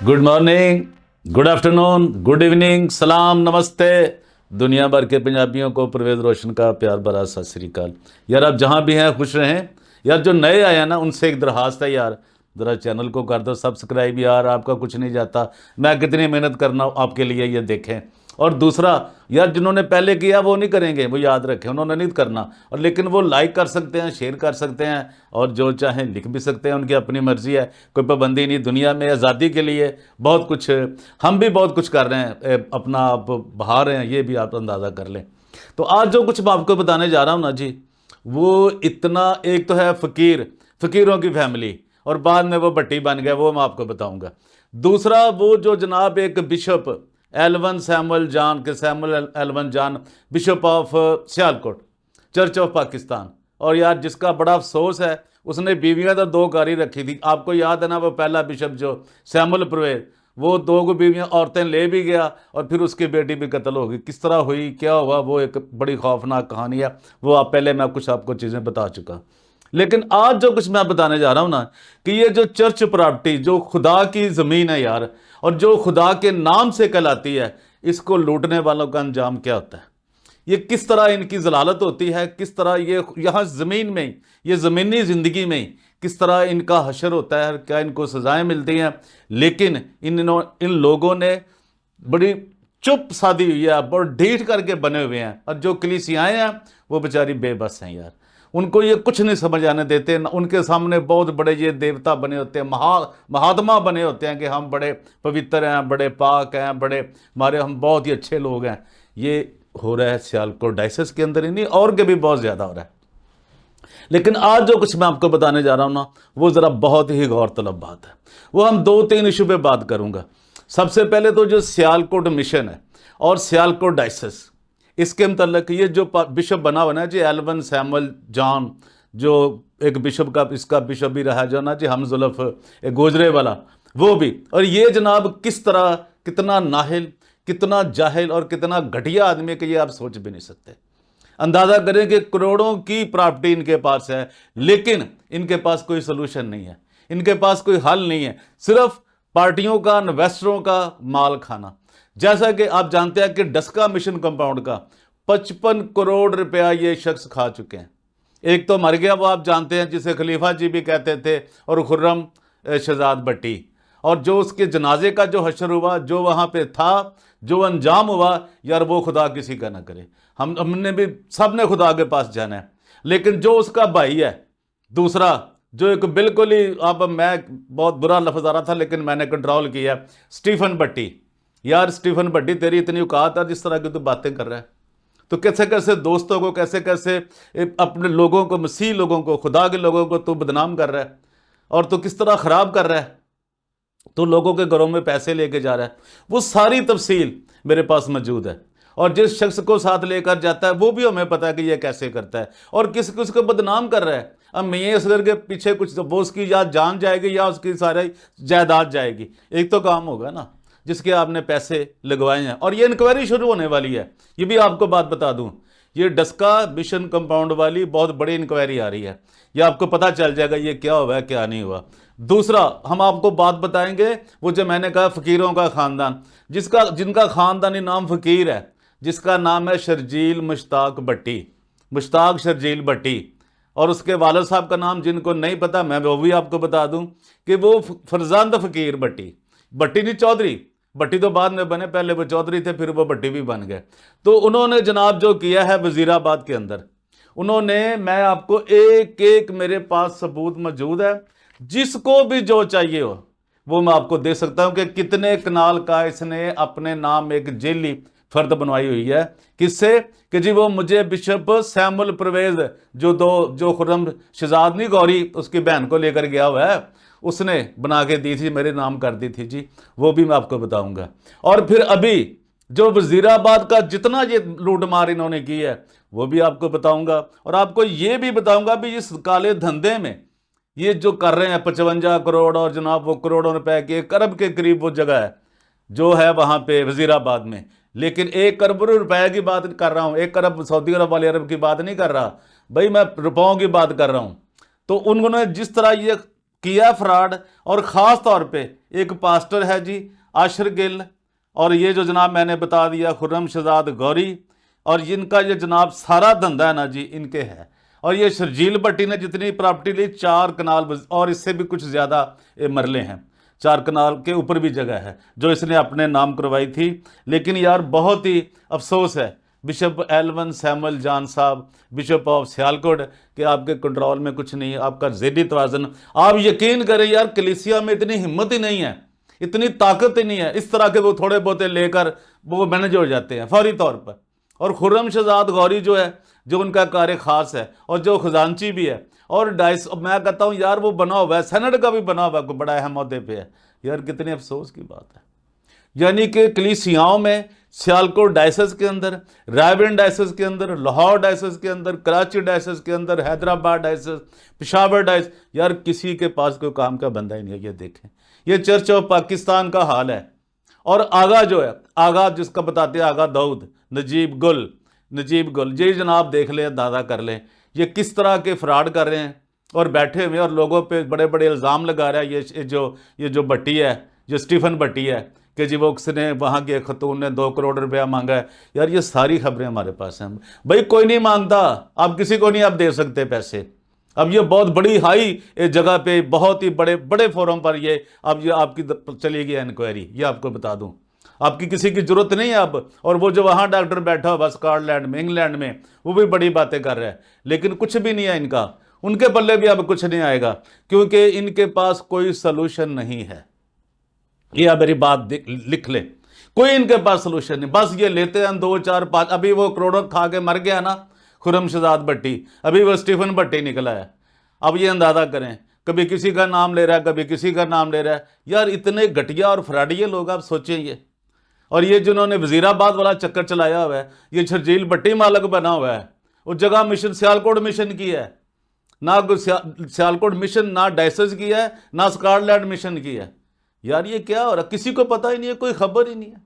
Good morning, good afternoon, good evening, सलाम, नमस्ते। दुनिया भर के पंजाबियों को परवेज़ रोशन का प्यार भरा सत श्री अकाल। यार आप जहाँ भी हैं खुश रहें। यार जो नए आए हैं ना उनसे एक दरखास्त है यार, ज़रा चैनल को कर दो सब्सक्राइब। यार आपका कुछ नहीं जाता, मैं कितनी मेहनत करना हूँ आपके लिए, ये देखें। और दूसरा यार जिन्होंने पहले किया वो नहीं करेंगे, वो याद रखें, उन्होंने नहीं करना। और लेकिन वो लाइक कर सकते हैं, शेयर कर सकते हैं और जो चाहें लिख भी सकते हैं, उनकी अपनी मर्जी है, कोई पाबंदी नहीं। दुनिया में आज़ादी के लिए बहुत कुछ, हम भी बहुत कुछ कर रहे हैं, अपना आप बहा रहे हैं, ये भी आप अंदाज़ा कर लें। तो आज जो कुछ मैं आपको बताने जा रहा हूँ ना जी, वो इतना, एक तो है फ़कीर, फ़कीरों की फैमिली, और बाद में वो भट्टी बन गया, वो मैं आपको बताऊंगा। दूसरा वो जो जनाब एक बिशप एलवन सैमुअल जान के, सैमुअल एलवन जान, bishop of Sialkot, church of Pakistan. और यार जिसका बड़ा अफसोस है, उसने बीवियां तो दो कारी रखी थी। आपको याद है ना, वो पहला बिशप जो सैमुअल परवेज, वो दो को बीवियां औरतें ले भी गया और फिर उसकी बेटी भी कत्ल हो गई। किस तरह हुई, क्या हुआ, वो एक बड़ी खौफनाक कहानी है। वो आप पहले मैं कुछ आपको चीज़ें बता चुका। लेकिन आज जो कुछ मैं बताने जा रहा हूं ना, कि ये जो चर्च प्रॉपर्टी, जो खुदा की ज़मीन है यार, और जो खुदा के नाम से कहलाती है, इसको लूटने वालों का अंजाम क्या होता है, ये किस तरह इनकी जलालत होती है, किस तरह ये यहाँ ज़मीन में ही, ये ज़मीनी ज़िंदगी में ही किस तरह इनका हशर होता है, क्या इनको सज़ाएं मिलती हैं। लेकिन इन लोगों ने बड़ी चुप साधी हुई है, बहुत ढीठ करके बने हुए हैं। और जो कलीसियाएं हैं वो बेचारी बेबस हैं यार, उनको ये कुछ नहीं समझ आने देते। उनके सामने बहुत बड़े ये देवता बने होते हैं, महात्मा बने होते हैं कि हम बड़े पवित्र हैं, बड़े पाक हैं, बड़े हमारे, हम बहुत ही अच्छे लोग हैं। ये हो रहा है सियालकोट डायसिस के अंदर ही नहीं, और के भी बहुत ज़्यादा हो रहा है। लेकिन आज जो कुछ मैं आपको बताने जा रहा हूँ ना, वो ज़रा बहुत ही गौरतलब बात है। वो हम दो तीन इशू पे बात करूँगा। सबसे पहले तो जो सियालकोट मिशन है और सियालकोट डायसिस, इसके मतलब ये जो बिशप बना हुआ ना जी, एलवन सैमुअल जॉन, जो एक बिशप का, इसका बिशप भी रहा जो ना जी, हमजुल्फ गोजरे वाला, वो भी। और ये जनाब किस तरह, कितना नाहिल, कितना जाहिल और कितना घटिया आदमी के, ये आप सोच भी नहीं सकते। अंदाज़ा करें कि करोड़ों की प्रॉपर्टी इनके पास है, लेकिन इनके पास कोई सोल्यूशन नहीं है, इनके पास कोई हल नहीं है, सिर्फ पार्टियों का, इन्वेस्टरों का माल खाना। जैसा कि आप जानते हैं कि डस्का मिशन कंपाउंड का 55 करोड़ रुपया ये शख्स खा चुके हैं। एक तो मर गया, वो आप जानते हैं, जिसे खलीफा जी भी कहते थे, और खुर्रम शहजाद भट्टी। और जो उसके जनाजे का जो हशर हुआ, जो वहाँ पे था, जो अंजाम हुआ, यार वो खुदा किसी का ना करे। हमने भी, सब ने खुदा के पास जाना है। लेकिन जो उसका भाई है दूसरा, जो एक बिल्कुल ही, अब मैं बहुत बुरा लफ्ज़ आ रहा था लेकिन मैंने कंट्रोल किया, स्टीफन भट्टी। यार स्टीफन भट्टी, तेरी इतनी औकात है, जिस तरह की तू बातें कर रहा है, तो कैसे कैसे दोस्तों को, कैसे कैसे अपने लोगों को, मसीह लोगों को, खुदा के लोगों को तू बदनाम कर रहा है, और तू किस तरह ख़राब कर रहा है, तो लोगों के घरों में पैसे लेके जा रहा है। वो सारी तफसील मेरे पास मौजूद है। और जिस शख्स को साथ लेकर जाता है वो भी हमें पता है कि ये कैसे करता है और किस किस को बदनाम कर रहा है। अब मियां असगर के पीछे कुछ, वो उसकी या जान जाएगी या उसकी सारी जायदाद जाएगी, एक तो काम होगा ना, जिसके आपने पैसे लगवाए हैं। और ये इंक्वायरी शुरू होने वाली है, ये भी आपको बात बता दूं, ये डस्का मिशन कंपाउंड वाली बहुत बड़ी इंक्वायरी आ रही है, ये आपको पता चल जाएगा ये क्या हुआ है, क्या नहीं हुआ। दूसरा, हम आपको बात बताएंगे, वो जो मैंने कहा फ़कीरों का ख़ानदान, जिनका ख़ानदानी नाम फ़कीर है, जिसका नाम है शर्जील मुश्ताक भट्टी, मुश्ताक शर्जील भट्टी। और उसके वालिद साहब का नाम जिनको नहीं पता, मैं वो भी आपको बता दूं कि वो फरजंद फ़कीर भट्टी, भट्टी नहीं चौधरी, भट्टी तो बाद में बने, पहले वो चौधरी थे, फिर वो भट्टी भी बन गए। तो उन्होंने जनाब जो किया है वजीराबाद के अंदर, उन्होंने, मैं आपको एक एक, मेरे पास सबूत मौजूद है, जिसको भी जो चाहिए हो वो मैं आपको दे सकता हूं कि कितने कनाल का इसने अपने नाम एक जेली फर्द बनवाई हुई है। किससे? कि जी वो मुझे बिशप सैमुअल परवेज, जो खुर्रम शहजाद नहीं गौरी, उसकी बहन को लेकर गया हुआ है, उसने बना के दी थी, मेरे नाम कर दी थी जी, वो भी मैं आपको बताऊंगा। और फिर अभी जो वजीराबाद का जितना ये लूटमार इन्होंने की है वो भी आपको बताऊंगा। और आपको ये भी बताऊंगा भी इस काले धंधे में ये जो कर रहे हैं 55 करोड़, और जनाब वो करोड़ों रुपए के, 1 अरब के करीब वो जगह है जो है वहां पे वजीराबाद में। लेकिन 1 अरब रुपए की बात कर रहा हूं, 1 अरब सऊदी अरब वाले अरब की बात नहीं कर रहा भाई, मैं रुपयों की बात कर रहा हूं। तो उन्होंने जिस तरह ये किया फ्रॉड। और ख़ास तौर पे एक पास्टर है जी आशर गिल, और ये जो जनाब मैंने बता दिया खुर्रम शहजाद गौरी, और इनका ये जनाब सारा धंधा है ना जी इनके है। और ये शर्जील भट्टी ने जितनी प्रॉपर्टी ली 4 कनाल और इससे भी कुछ ज़्यादा मरले हैं, 4 कनाल के ऊपर भी जगह है जो इसने अपने नाम करवाई थी। लेकिन यार बहुत ही अफसोस है बिशप एल्वन सैमुअल जॉन साहब, बिशप ऑफ सियालकोट, कि आपके कंट्रोल में कुछ नहीं है, आपका ज़हनी तवाज़न। आप यकीन करें यार कलीसिया में इतनी हिम्मत ही नहीं है, इतनी ताकत ही नहीं है, इस तरह के वो थोड़े बहुते लेकर वो मैनेज हो जाते हैं फौरी तौर पर। और खुर्रम शहजाद गौरी जो है, जो उनका कार्य खास है और जो खजांची भी है, और डाइस मैं कहता हूँ यार वो बना हुआ है, सेनेट का भी बना हुआ है, कोई बड़ा अहम अहदे पे है। यार कितने अफसोस की बात है। यानी कि कलीसियाओं में सियालकोट डायसिस के अंदर, रायबरेली डायसिस के अंदर, लाहौर डायसिस के अंदर, कराची डायसिस के अंदर, हैदराबाद डायसिस, पेशावर डायसिस, यार किसी के पास कोई काम का बंदा ही नहीं है। ये देखें, ये चर्च ऑफ पाकिस्तान का हाल है। और आगा जो है, आगा जिसका बताते हैं आगा दाऊद, नजीब गुल, ये जनाब देख लें, अंदाज़ा कर लें ये किस तरह के फ्रॉड कर रहे हैं और बैठे हुए और लोगों पे बड़े बड़े इल्ज़ाम लगा रहा है। ये जो भट्टी है, जो स्टीफन भट्टी है, कि जी वो उसने वहाँ के खतून ने 2 करोड़ रुपया मांगा है। यार ये सारी खबरें हमारे पास हैं भाई, कोई नहीं मांगता, आप किसी को नहीं आप दे सकते पैसे। अब ये बहुत बड़ी हाई जगह पे, बहुत ही बड़े बड़े फोरम पर ये आपकी चली गई इंक्वायरी, ये आपको बता दूं, आपकी किसी की जरूरत नहीं है अब। और वो जो वहाँ डॉक्टर बैठा हुआ स्कॉटलैंड में, इंग्लैंड में, वो भी बड़ी बातें कर रहा है, लेकिन कुछ भी नहीं है इनका, उनके पल्ले भी अब कुछ नहीं आएगा, क्योंकि इनके पास कोई सलूशन नहीं है। ये आप मेरी बात लिख ले, कोई इनके पास सलूशन नहीं, बस ये लेते हैं 2, 4, 5। अभी वो करोड़ों खा के मर गया ना खुर्रम शहजाद भट्टी, अभी वो स्टीफन भट्टी निकला है। अब ये अंदाज़ा करें, कभी किसी का नाम ले रहा है, कभी किसी का नाम ले रहा है। यार इतने घटिया और फ्रॉडिये लोग, आप सोचें ये। और ये जिन्होंने वजीराबाद वाला चक्कर चलाया हुआ है, ये शर्जील भट्टी मालक बना हुआ है। उस जगह मिशन सियालकोट मिशन की है ना, सियालकोट मिशन ना डायसिस की है, ना स्कॉटलैंड मिशन की है। यार ये क्या हो रहा, किसी को पता ही नहीं है, कोई खबर ही नहीं है।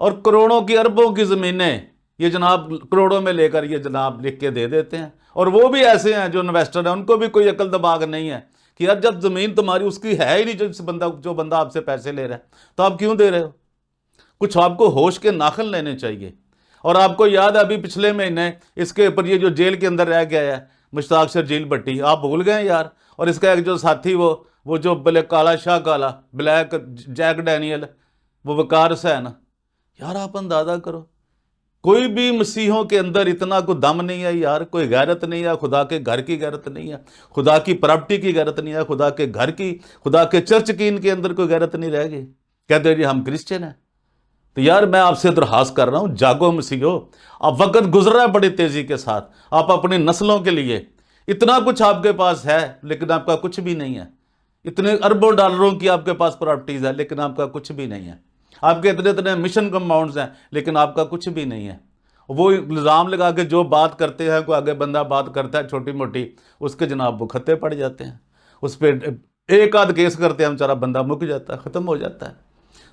और करोड़ों की अरबों की ज़मीनें ये जनाब करोड़ों में लेकर ये जनाब लिख के दे देते हैं। और वो भी ऐसे हैं जो इन्वेस्टर हैं, उनको भी कोई अकल दिमाग नहीं है कि यार जब ज़मीन तुम्हारी उसकी है ही नहीं, जो बंदा आपसे पैसे ले रहा है, तो आप क्यों दे रहे हो? कुछ आपको होश के नाखन लेने चाहिए। और आपको याद है अभी पिछले महीने इसके ऊपर ये जो जेल के अंदर रह गया है मुश्ताक शर्जील भट्टी, आप भूल गए यार। और इसका एक जो साथी वो जो काला शाह काला ब्लैक जैक डैनियल, वो वकार हुसैन, यार आप अंदाज़ा करो, कोई भी मसीहों के अंदर इतना कोई दम नहीं है यार, कोई गैरत नहीं है, खुदा के घर की गैरत नहीं है, खुदा की प्रॉपर्टी की गैरत नहीं है, खुदा के घर की, खुदा के चर्च की इनके अंदर कोई गैरत नहीं रह गई। कहते जी हम क्रिश्चियन हैं। तो यार मैं आपसे दरखास्त कर रहा हूं, जागो मसीहो, अब वक्त गुजर रहा है बड़ी तेजी के साथ। आप अपनी नस्लों के लिए इतना कुछ आपके पास है, लेकिन आपका कुछ भी नहीं है। इतने अरबों डॉलरों की आपके पास प्रॉपर्टीज है, लेकिन आपका कुछ भी नहीं है। आपके इतने इतने मिशन कंपाउंड्स हैं, लेकिन आपका कुछ भी नहीं है। वो इल्ज़ाम लगा के जो बात करते हैं, कोई आगे बंदा बात करता है छोटी मोटी, उसके जनाब वो खत्ते पड़ जाते हैं, उस पर एक आध केस करते हैं, बेचारा बंदा मुक जाता है, ख़त्म हो जाता है।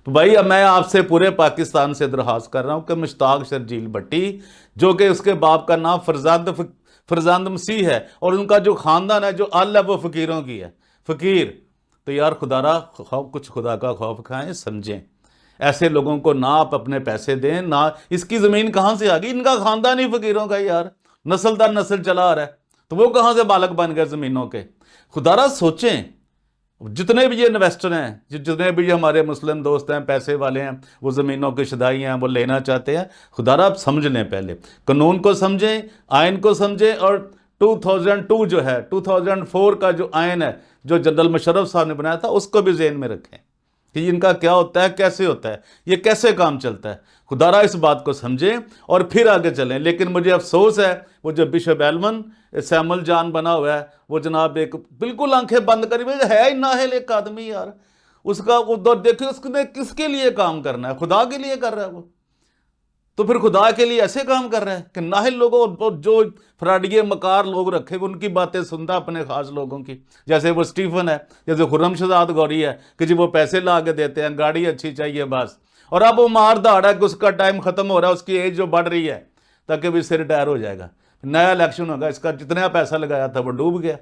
तो भाई अब मैं आपसे पूरे पाकिस्तान से दरख्वास्त कर रहा हूँ कि मुश्ताक शर्जील भट्टी, जो कि उसके बाप का नाम फरजांद मसीह है, और उनका जो ख़ानदान है, जो अल है, वो फ़कीरों की है, फ़कीर। तो यार खुदारा कुछ खुदा का खौफ खाएं, समझें। ऐसे लोगों को ना आप अपने पैसे दें, ना इसकी ज़मीन कहाँ से आ गई, इनका ख़ानदान ही फ़कीरों का यार, नस्ल दर नस्ल चला आ रहा है, तो वो कहाँ से मालक बन गए ज़मीनों के। खुदारा सोचें, जितने भी ये इन्वेस्टर हैं, जितने भी ये हमारे मुस्लिम दोस्त हैं, पैसे वाले हैं, वो ज़मीनों के शदाई हैं, वो लेना चाहते हैं, खुदारा आप समझ लें, पहले कानून को समझें, आइन को समझें। और 2002 जो है, 2004 का जो आइन है, जो जनरल मुशर्रफ साहब ने बनाया था, उसको भी ज़हन में रखें कि इनका क्या होता है, कैसे होता है, ये कैसे काम चलता है। खुदारा इस बात को समझें और फिर आगे चलें। लेकिन मुझे अफसोस है, वो जो बिशप एल्वन सैमुअल जॉन बना हुआ है, वो जनाब एक बिल्कुल आंखें बंद करी हुई है ही नाहिल एक आदमी यार। उसका उधर देखिए, उसने किसके लिए काम करना है, खुदा के लिए कर रहा है वो। तो फिर खुदा के लिए ऐसे काम कर रहा है कि नाहिल लोगों, जो फ्राडिये मकार लोग रखे, उनकी बातें सुनता अपने खास लोगों की, जैसे वो स्टीफन है, जैसे खुर्रम शहजाद गौरी है, कि जी वो पैसे ला के देते हैं, गाड़ी अच्छी चाहिए बस। और अब वो मार धाड़ है कि उसका टाइम खत्म हो रहा है, उसकी एज जो बढ़ रही है, ताकि भी सिर रिटायर हो जाएगा, नया इलेक्शन होगा, इसका जितना पैसा लगाया था वो डूब गया।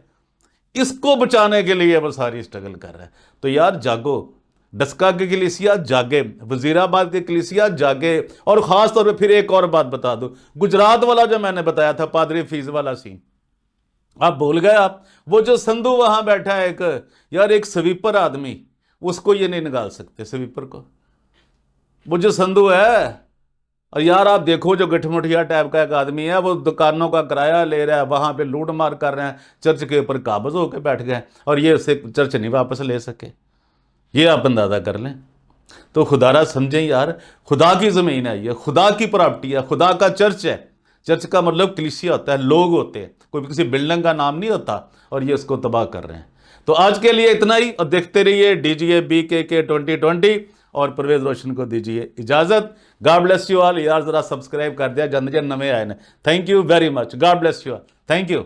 इसको बचाने के लिए वो सारी स्ट्रगल कर रहा है। तो यार जागो, डस्का की कलीसिया जागे, वजीराबाद की कलीसिया जागे। और ख़ास तौर पे फिर एक और बात बता दूं, गुजरात वाला जो मैंने बताया था पादरी फीस वाला सीन, आप भूल गए आप? वो जो संधू वहां बैठा है एक, यार एक स्वीपर आदमी, उसको ये नहीं निकाल सकते स्वीपर को, वो जो संधू है। और यार आप देखो जो गठमुठिया टाइप का एक आदमी है, वो दुकानों का किराया ले रहा है, वहां पे लूट मार कर रहे हैं, चर्च के ऊपर काबज होकर बैठ गए और ये उससे चर्च नहीं वापस ले सके। ये आप अंदाजा कर लें। तो खुदारा समझें यार, खुदा की ज़मीन है, ये खुदा की प्रॉपर्टी है, खुदा का चर्च है। चर्च का मतलब कलीसिया होता है, लोग होते हैं, कोई किसी बिल्डिंग का नाम नहीं होता। और ये उसको तबाह कर रहे हैं। तो आज के लिए इतना ही, और देखते रहिए DGA BKK 2020। और परवेज रोशन को दीजिए इजाज़त। God bless you all. यार ज़रा सब्सक्राइब कर दिया, जन जन नवे आए ने। Thank you very much. God bless you all. Thank you.